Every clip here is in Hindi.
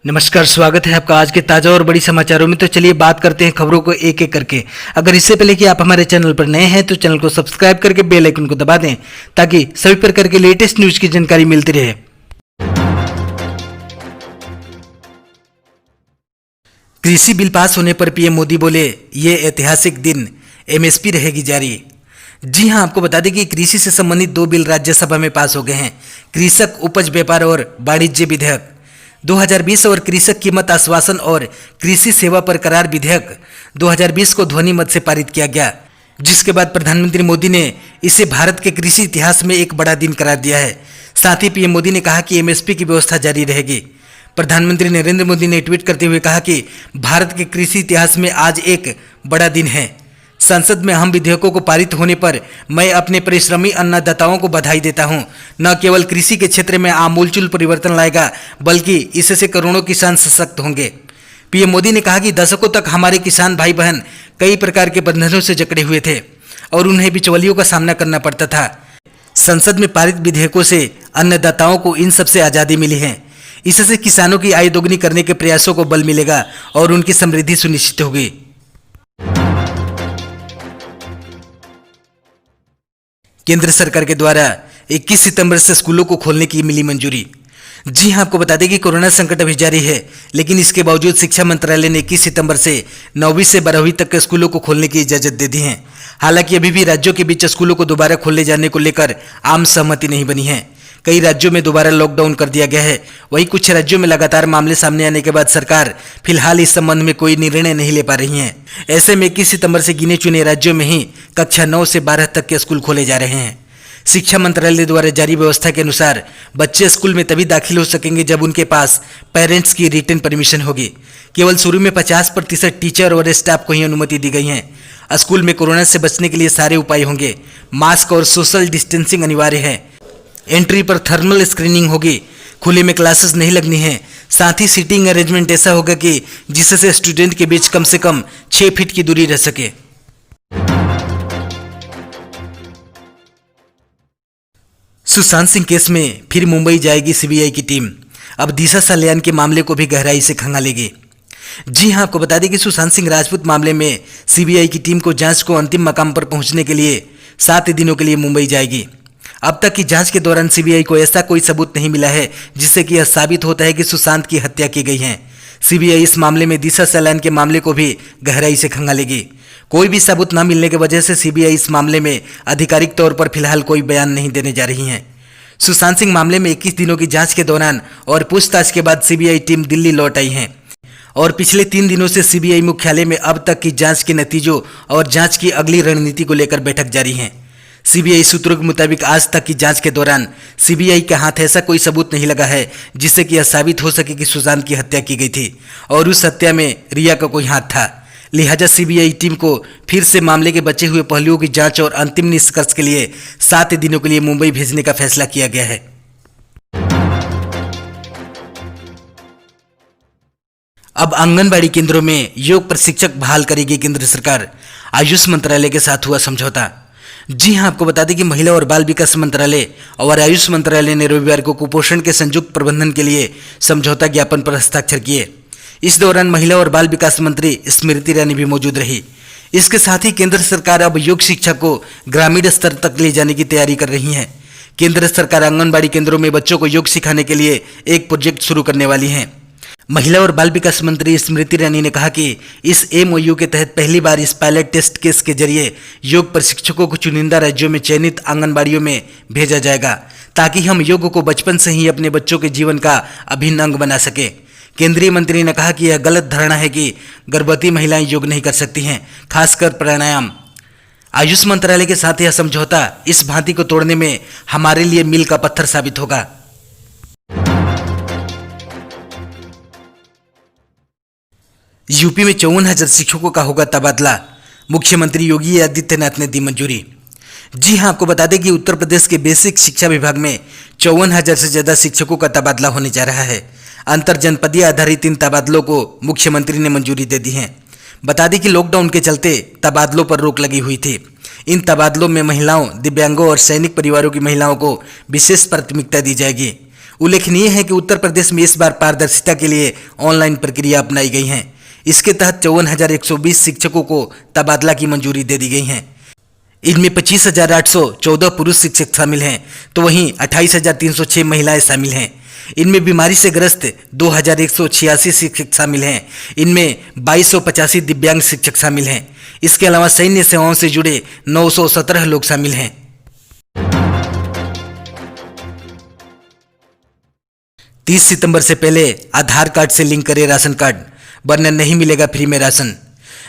नमस्कार, स्वागत है आपका आज के ताजा और बड़ी समाचारों में। तो चलिए बात करते हैं खबरों को एक एक करके। अगर इससे पहले कि आप हमारे चैनल पर नए हैं तो चैनल को सब्सक्राइब करके बेल आइकन को दबा दें ताकि सभी प्रकार के लेटेस्ट न्यूज की जानकारी मिलती रहे। कृषि बिल पास होने पर पीएम मोदी बोले, ये ऐतिहासिक दिन, एमएसपी रहेगी जारी। जी हां, आपको बता दें कि कृषि से संबंधित 2 बिल राज्यसभा में पास हो गए हैं। कृषक उपज व्यापार और वाणिज्य विधेयक 2020 और कृषक कीमत आश्वासन और कृषि सेवा पर करार विधेयक 2020 को ध्वनि मत से पारित किया गया, जिसके बाद प्रधानमंत्री मोदी ने इसे भारत के कृषि इतिहास में एक बड़ा दिन करार दिया है। साथ ही पीएम मोदी ने कहा कि एमएसपी की व्यवस्था जारी रहेगी। प्रधानमंत्री नरेंद्र मोदी ने ट्वीट करते हुए कहा कि भारत के कृषि इतिहास में आज एक बड़ा दिन है। संसद में अहम विधेयकों को पारित होने पर मैं अपने परिश्रमी अन्नदाताओं को बधाई देता हूं। न केवल कृषि के क्षेत्र में आमूलचूल परिवर्तन लाएगा, बल्कि इससे करोड़ों किसान सशक्त होंगे। पीएम मोदी ने कहा कि दशकों तक हमारे किसान भाई बहन कई प्रकार के बंधनों से जकड़े हुए थे और उन्हें बिचौलियों का सामना करना पड़ता था। संसद में पारित विधेयकों से अन्नदाताओं को इन सबसे आज़ादी मिली है। इससे किसानों की आय दोगुनी करने के प्रयासों को बल मिलेगा और उनकी समृद्धि सुनिश्चित होगी। केंद्र सरकार के द्वारा 21 सितंबर से स्कूलों को खोलने की मिली मंजूरी। जी हां, आपको बता दें कि कोरोना संकट अभी जारी है, लेकिन इसके बावजूद शिक्षा मंत्रालय ने 21 सितंबर से 9वीं से 12वीं तक के स्कूलों को खोलने की इजाजत दे दी है। हालांकि अभी भी राज्यों के बीच स्कूलों को दोबारा खोले जाने को लेकर आम सहमति नहीं बनी है। कई राज्यों में दोबारा लॉकडाउन कर दिया गया है। वहीं कुछ राज्यों में लगातार मामले सामने आने के बाद सरकार फिलहाल इस संबंध में कोई निर्णय नहीं ले पा रही है। ऐसे में 21 सितंबर से गिने चुने राज्यों में ही कक्षा 9 से 12 तक के स्कूल खोले जा रहे हैं। शिक्षा मंत्रालय द्वारा जारी व्यवस्था के अनुसार बच्चे स्कूल में तभी दाखिल हो सकेंगे जब उनके पास पेरेंट्स की रिटन परमिशन होगी। केवल शुरू में 50% टीचर और स्टाफ को ही अनुमति दी गई है। स्कूल में कोरोना से बचने के लिए सारे उपाय होंगे। मास्क और सोशल डिस्टेंसिंग अनिवार्य है। एंट्री पर थर्मल स्क्रीनिंग होगी। खुले में क्लासेस नहीं लगनी है। साथ ही सीटिंग अरेंजमेंट ऐसा होगा कि जिससे स्टूडेंट के बीच कम से कम 6 फीट की दूरी रह सके। सुशांत सिंह केस में फिर मुंबई जाएगी सीबीआई की टीम। अब दिशा सल्यान के मामले को भी गहराई से खंगालेगी। जी हां, आपको बता दें कि सुशांत सिंह राजपूत मामले में सीबीआई की टीम को जांच को अंतिम मकाम पर पहुंचने के लिए 7 दिनों के लिए मुंबई जाएगी। अब तक की जांच के दौरान सीबीआई को ऐसा कोई सबूत नहीं मिला है जिससे कि यह साबित होता है कि सुशांत की हत्या की गई है। सीबीआई इस मामले में दिशा सल्यान के मामले को भी गहराई से खंगालेगी। कोई भी सबूत न मिलने की वजह से सीबीआई इस मामले में आधिकारिक तौर पर फिलहाल कोई बयान नहीं देने जा रही है। सुशांत सिंह मामले में 21 दिनों की जांच के दौरान और पूछताछ के बाद सीबीआई टीम दिल्ली लौट आई है और पिछले 3 दिनों से सीबीआई मुख्यालय में अब तक की जांच के नतीजों और जांच की अगली रणनीति को लेकर बैठक जारी है। सीबीआई सूत्रों के मुताबिक आज तक की जांच के दौरान सीबीआई के हाथ ऐसा कोई सबूत नहीं लगा है जिससे कि यह साबित हो सके कि सुशांत की हत्या की गई थी और उस हत्या में रिया का कोई हाथ था। लिहाजा सीबीआई टीम को फिर से मामले के बचे हुए पहलुओं की जांच और अंतिम निष्कर्ष के लिए 7 दिनों के लिए मुंबई भेजने का फैसला किया गया है। अब आंगनबाड़ी केंद्रों में योग प्रशिक्षक बहाल करेगी केंद्र सरकार। आयुष मंत्रालय के साथ हुआ समझौता। जी हां, आपको बता दें कि महिला और बाल विकास मंत्रालय और आयुष मंत्रालय ने रविवार को कुपोषण के संयुक्त प्रबंधन के लिए समझौता ज्ञापन पर हस्ताक्षर किए। इस दौरान महिला और बाल विकास मंत्री स्मृति ईरानी भी मौजूद रही। इसके साथ ही केंद्र सरकार अब योग शिक्षा को ग्रामीण स्तर तक ले जाने की तैयारी कर रही है। केंद्र सरकार आंगनबाड़ी केंद्रों में बच्चों को योग सिखाने के लिए एक प्रोजेक्ट शुरू करने वाली है। महिला और बाल विकास मंत्री स्मृति ईरानी ने कहा कि इस एमओयू के तहत पहली बार इस पायलट टेस्ट केस के जरिए योग प्रशिक्षकों को चुनिंदा राज्यों में चयनित आंगनबाड़ियों में भेजा जाएगा ताकि हम योग को बचपन से ही अपने बच्चों के जीवन का अभिन्न अंग बना सके। केंद्रीय मंत्री ने कहा कि यह गलत धारणा है कि गर्भवती महिलाएं योग नहीं कर सकती हैं, खासकर प्राणायाम। आयुष मंत्रालय के साथ यह समझौता इस भांति को तोड़ने में हमारे लिए मील का पत्थर साबित होगा। यूपी में 54,000 शिक्षकों का होगा तबादला। मुख्यमंत्री योगी आदित्यनाथ ने दी मंजूरी। जी हां, आपको बता दें कि उत्तर प्रदेश के बेसिक शिक्षा विभाग में 54,000 से ज्यादा शिक्षकों का तबादला होने जा रहा है। अंतर जनपदीय आधारित इन तबादलों को मुख्यमंत्री ने मंजूरी दे दी है। बता दें कि लॉकडाउन के चलते तबादलों पर रोक लगी हुई थी। इन तबादलों में महिलाओं, दिव्यांगों और सैनिक परिवारों की महिलाओं को विशेष प्राथमिकता दी जाएगी। उल्लेखनीय है कि उत्तर प्रदेश में इस बार पारदर्शिता के लिए ऑनलाइन प्रक्रिया अपनाई गई है। इसके तहत 54,120 शिक्षकों को तबादला की मंजूरी दे दी गई है। इनमें 25,814 पुरुष शिक्षक शामिल हैं, तो वहीं 28,306 महिलाएं शामिल हैं। इनमें बीमारी से ग्रस्त 2,186 शिक्षक शामिल हैं। इनमें 2,285 दिव्यांग शिक्षक शामिल हैं। इसके अलावा सैन्य सेवाओं से जुड़े 917 लोग शामिल हैं। 30 सितंबर से पहले आधार कार्ड से लिंक करें राशन कार्ड, वरना नहीं मिलेगा फ्री में राशन।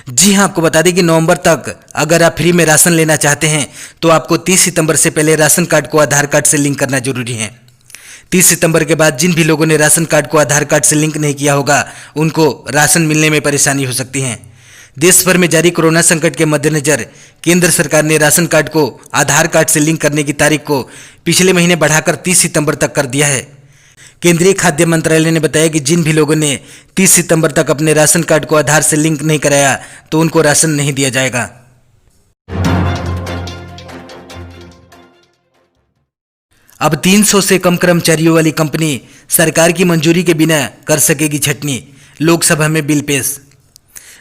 जी हां, आपको बता दें कि नवंबर तक अगर आप फ्री में राशन लेना चाहते हैं तो आपको 30 सितंबर से पहले राशन कार्ड को आधार कार्ड से लिंक करना जरूरी है। 30 सितंबर के बाद जिन भी लोगों ने राशन कार्ड को आधार कार्ड से लिंक नहीं किया होगा, उनको राशन मिलने में परेशानी हो सकती है। देश भर में जारी कोरोना संकट के मद्देनजर केंद्र सरकार ने राशन कार्ड को आधार कार्ड से लिंक करने की तारीख को पिछले महीने बढ़ाकर 30 सितंबर तक कर दिया है। केंद्रीय खाद्य मंत्रालय ने बताया कि जिन भी लोगों ने 30 सितंबर तक अपने राशन कार्ड को आधार से लिंक नहीं कराया तो उनको राशन नहीं दिया जाएगा। अब 300 से कम कर्मचारियों वाली कंपनी सरकार की मंजूरी के बिना कर सकेगी छटनी, लोकसभा में बिल पेश।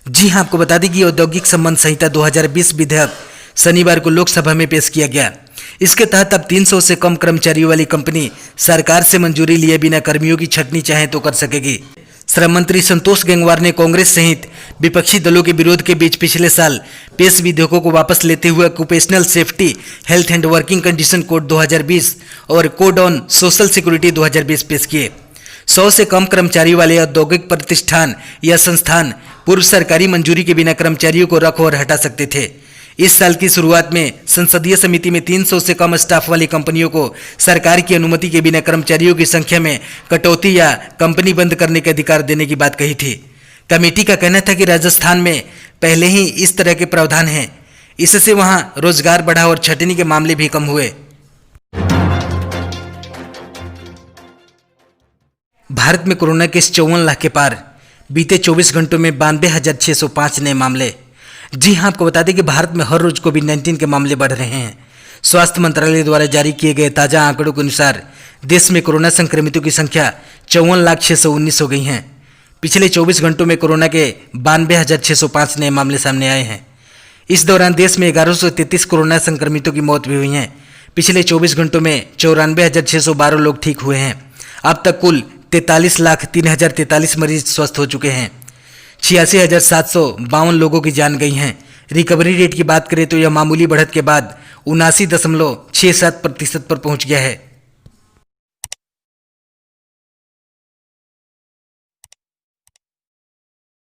जी हां, आपको बता दें कि औद्योगिक संबंध संहिता 2020 विधेयक शनिवार को लोकसभा में पेश किया गया। इसके तहत अब 300 से कम कर्मचारियों वाली कंपनी सरकार से मंजूरी लिए बिना कर्मियों की छटनी चाहे तो कर सकेगी। श्रम मंत्री संतोष गंगवार ने कांग्रेस सहित विपक्षी दलों के विरोध के बीच पिछले साल पेश विधेयकों को वापस लेते हुए occupational safety, health and working condition code 2020 और कोड ऑन सोशल सिक्योरिटी 2020 पेश किए। 100 से कम कर्मचारियों वाले औद्योगिक प्रतिष्ठान या संस्थान पूर्व सरकारी मंजूरी के बिना कर्मचारियों को रख और हटा सकते थे। इस साल की शुरुआत में संसदीय समिति में 300 से कम स्टाफ वाली कंपनियों को सरकार की अनुमति के बिना कर्मचारियों की संख्या में कटौती या कंपनी बंद करने के अधिकार देने की बात कही थी। कमेटी का कहना था कि राजस्थान में पहले ही इस तरह के प्रावधान हैं, इससे वहां रोजगार बढ़ा और छटनी के मामले भी कम हुए। भारत में कोरोना केस 54 लाख के पार, बीते 24 घंटों में 92,605 नए मामले। जी हां, आपको बता दें कि भारत में हर रोज कोविड-19 के मामले बढ़ रहे हैं। स्वास्थ्य मंत्रालय द्वारा जारी किए गए ताजा आंकड़ों के अनुसार देश में कोरोना संक्रमितों की संख्या 54,619 हो गई है। पिछले 24 घंटों में कोरोना के 92,605 नए मामले सामने आए हैं। इस दौरान देश में 1133 कोरोना संक्रमितों की मौत भी हुई है। पिछले 24 घंटों में 94,612 लोग ठीक हुए हैं। अब तक कुल 43,03,043 मरीज स्वस्थ हो चुके हैं। 86,752 लोगों की जान गई हैं। रिकवरी रेट की बात करें तो यह मामूली बढ़त के बाद 79.67% पर पहुंच गया है।